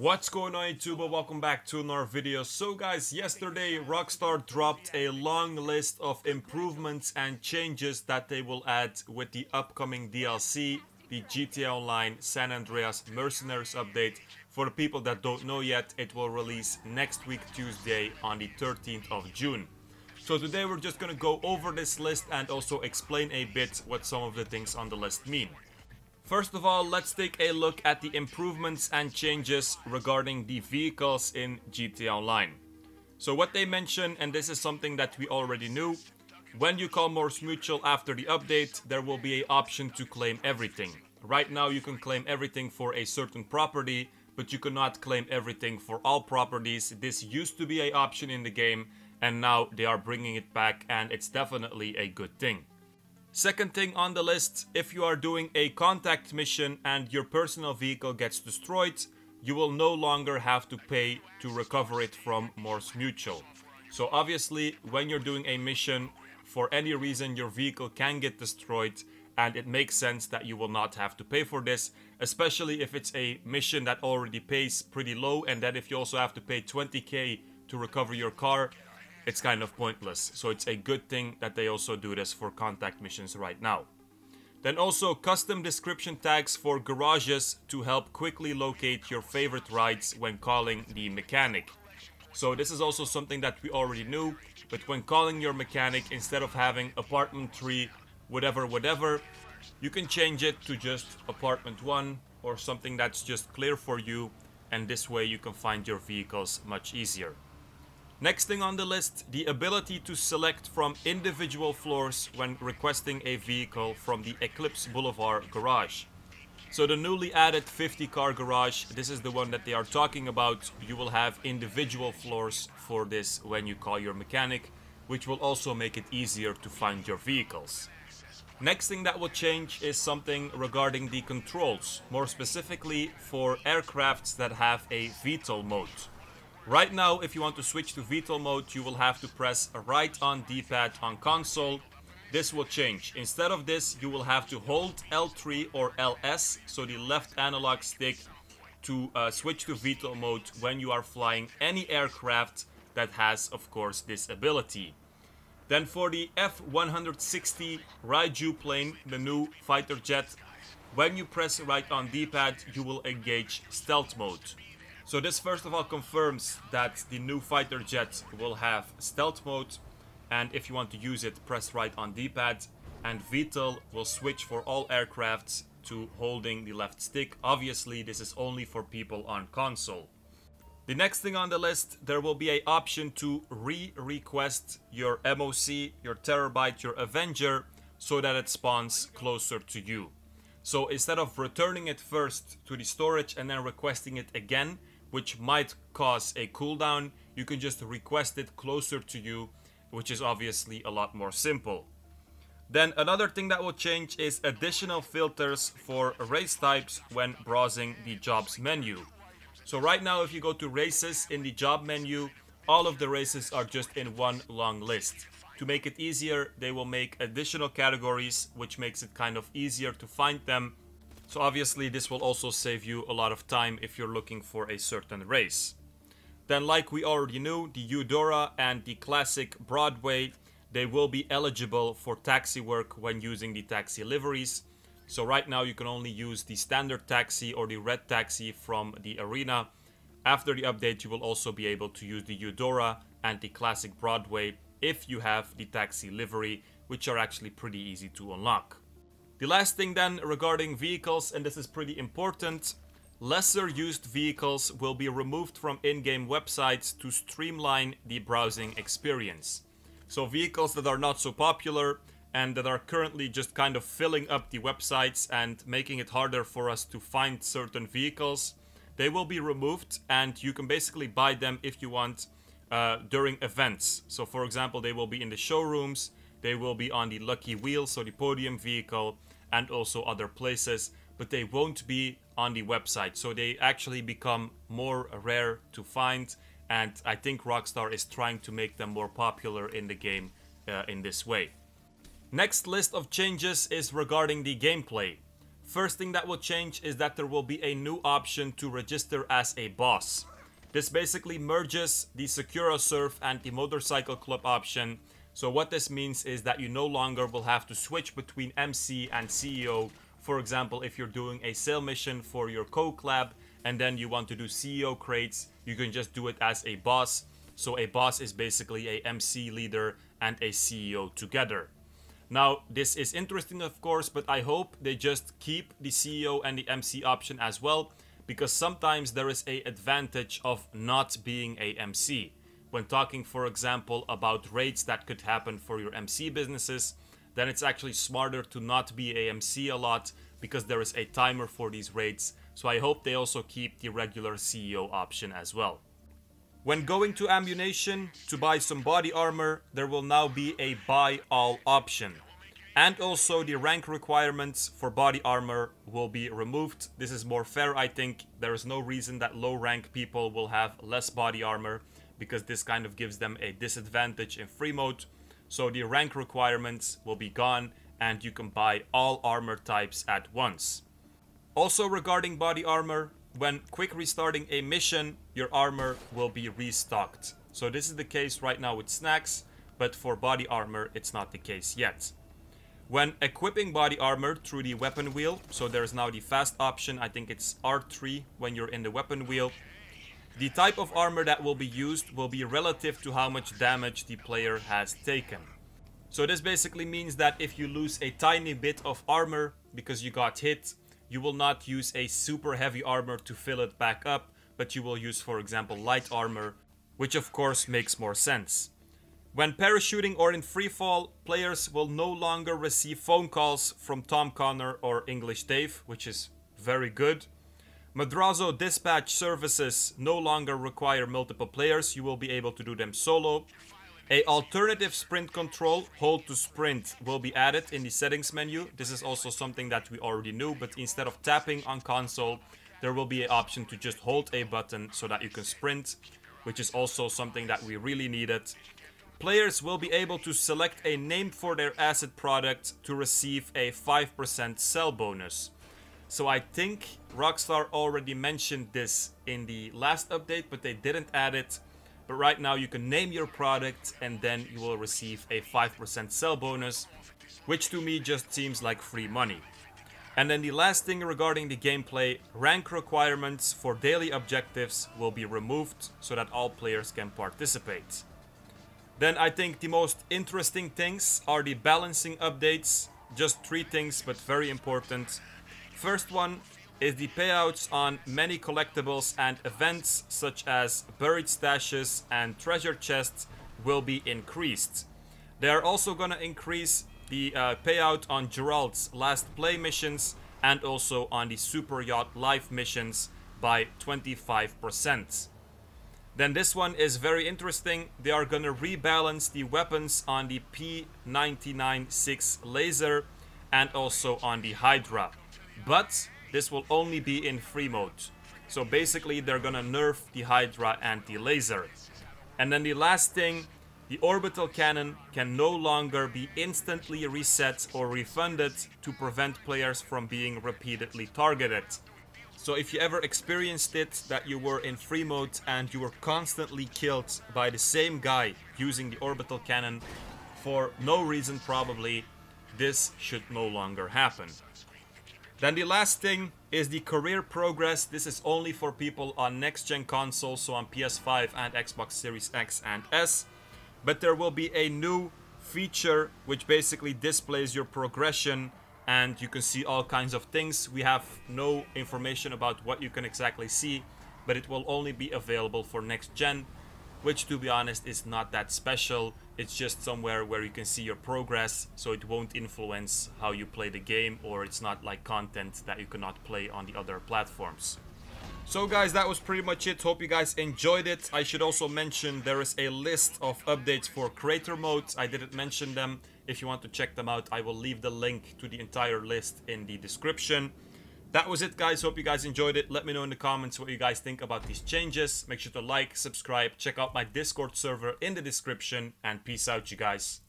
What's going on YouTube? Welcome back to another video. So guys, yesterday Rockstar dropped a long list of improvements and changes that they will add with the upcoming DLC, the GTA Online San Andreas Mercenaries update. For the people that don't know yet, it will release next week Tuesday on the 13th of June. So today we're just gonna go over this list and also explain a bit what some of the things on the list mean. First of all, let's take a look at the improvements and changes regarding the vehicles in GTA Online. So what they mention, and this is something that we already knew, when you call Morse Mutual after the update, there will be an option to claim everything. Right now you can claim everything for a certain property, but you cannot claim everything for all properties. This used to be an option in the game, and now they are bringing it back, and it's definitely a good thing. Second thing on the list, if you are doing a contact mission and your personal vehicle gets destroyed, you will no longer have to pay to recover it from Morse Mutual. So obviously, when you're doing a mission, for any reason your vehicle can get destroyed, and it makes sense that you will not have to pay for this, especially if it's a mission that already pays pretty low, and that if you also have to pay 20k to recover your car, it's kind of pointless. So it's a good thing that they also do this for contact missions right now. Then also custom description tags for garages to help quickly locate your favorite rides when calling the mechanic. So this is also something that we already knew, but when calling your mechanic, instead of having apartment 3, whatever, you can change it to just apartment 1 or something that's just clear for you, and this way you can find your vehicles much easier. Next thing on the list, the ability to select from individual floors when requesting a vehicle from the Eclipse Boulevard garage. So the newly added 50 car garage, this is the one that they are talking about. You will have individual floors for this when you call your mechanic, which will also make it easier to find your vehicles. Next thing that will change is something regarding the controls, more specifically for aircrafts that have a VTOL mode. Right now, if you want to switch to VTOL mode, you will have to press right on D-pad on console. This will change. Instead of this, you will have to hold L3 or LS, so the left analog stick, to switch to VTOL mode when you are flying any aircraft that has, of course, this ability. Then for the F-160 Raiju plane, the new fighter jet, when you press right on D-pad, you will engage stealth mode. So this first of all confirms that the new fighter jet will have stealth mode, and if you want to use it, press right on D-pad, and VTOL will switch for all aircrafts to holding the left stick. Obviously this is only for people on console. The next thing on the list, there will be an option to re-request your MOC, your Terabyte, your Avenger, so that it spawns closer to you. So instead of returning it first to the storage and then requesting it again, which might cause a cooldown, you can just request it closer to you, which is obviously a lot more simple. Then another thing that will change is additional filters for race types when browsing the jobs menu. So right now, if you go to races in the job menu, all of the races are just in one long list. To make it easier, they will make additional categories, which makes it kind of easier to find them. So obviously this will also save you a lot of time if you're looking for a certain race. Then, like we already knew, the Eudora and the classic Broadway, they will be eligible for taxi work when using the taxi liveries. So right now you can only use the standard taxi or the red taxi from the arena. After the update, you will also be able to use the Eudora and the classic Broadway if you have the taxi livery, which are actually pretty easy to unlock. The last thing then regarding vehicles, and this is pretty important, lesser used vehicles will be removed from in-game websites to streamline the browsing experience. So vehicles that are not so popular and that are currently just kind of filling up the websites and making it harder for us to find certain vehicles, they will be removed, and you can basically buy them if you want during events. So for example, they will be in the showrooms, they will be on the Lucky Wheel, so the podium vehicle, and also other places, but they won't be on the website. So they actually become more rare to find, and I think Rockstar is trying to make them more popular in the game in this way. Next list of changes is regarding the gameplay. First thing that will change is that there will be a new option to register as a boss. This basically merges the Secura Surf and the Motorcycle Club option. So what this means is that you no longer will have to switch between MC and CEO. For example, if you're doing a sale mission for your Coke lab and then you want to do CEO crates, you can just do it as a boss. So a boss is basically a MC leader and a CEO together. Now, this is interesting, of course, but I hope they just keep the CEO and the MC option as well, because sometimes there is an advantage of not being a MC. When talking, for example, about raids that could happen for your MC businesses, then it's actually smarter to not be a MC a lot, because there is a timer for these raids. So I hope they also keep the regular CEO option as well. When going to ammunition to buy some body armor, there will now be a buy all option. And also the rank requirements for body armor will be removed. This is more fair, I think. There is no reason that low rank people will have less body armor, because this kind of gives them a disadvantage in free mode. So the rank requirements will be gone and you can buy all armor types at once. Also regarding body armor, when quick restarting a mission, your armor will be restocked. So this is the case right now with snacks, but for body armor it's not the case yet. When equipping body armor through the weapon wheel, so there's now the fast option, I think it's R3 when you're in the weapon wheel. The type of armor that will be used will be relative to how much damage the player has taken. So this basically means that if you lose a tiny bit of armor because you got hit, you will not use a super heavy armor to fill it back up, but you will use, for example, light armor, which of course makes more sense. When parachuting or in freefall, players will no longer receive phone calls from Tom Connor or English Dave, which is very good. Madrazo dispatch services no longer require multiple players, you will be able to do them solo. A alternative sprint control, hold to sprint, will be added in the settings menu. This is also something that we already knew, but instead of tapping on console, there will be an option to just hold a button so that you can sprint, which is also something that we really needed. Players will be able to select a name for their asset product to receive a 5% sell bonus. So I think Rockstar already mentioned this in the last update, but they didn't add it. But right now you can name your product and then you will receive a 5% sell bonus, which to me just seems like free money. And then the last thing regarding the gameplay, rank requirements for daily objectives will be removed so that all players can participate. Then I think the most interesting things are the balancing updates. Just 3 things, but very important. First one is the payouts on many collectibles and events such as buried stashes and treasure chests will be increased. They are also gonna increase the payout on Gerald's last play missions and also on the Super Yacht Live missions by 25%. Then this one is very interesting. They are gonna rebalance the weapons on the P99-6 laser and also on the Hydra. But this will only be in free mode. So basically they're gonna nerf the Hydra and the laser. And then the last thing, the orbital cannon can no longer be instantly reset or refunded to prevent players from being repeatedly targeted. So if you ever experienced it, that you were in free mode and you were constantly killed by the same guy using the orbital cannon for no reason probably, this should no longer happen. Then the last thing is the career progress. This is only for people on next-gen consoles, so on PS5 and Xbox Series X and S. But there will be a new feature which basically displays your progression and you can see all kinds of things. We have no information about what you can exactly see, but it will only be available for next-gen, which to be honest is not that special. It's just somewhere where you can see your progress, so it won't influence how you play the game, or it's not like content that you cannot play on the other platforms. So guys, that was pretty much it. Hope you guys enjoyed it. I should also mention there is a list of updates for creator modes. I didn't mention them. If you want to check them out, I will leave the link to the entire list in the description. That was it, guys. Hope you guys enjoyed it. Let me know in the comments what you guys think about these changes. Make sure to like, subscribe, check out my Discord server in the description, and peace out, you guys.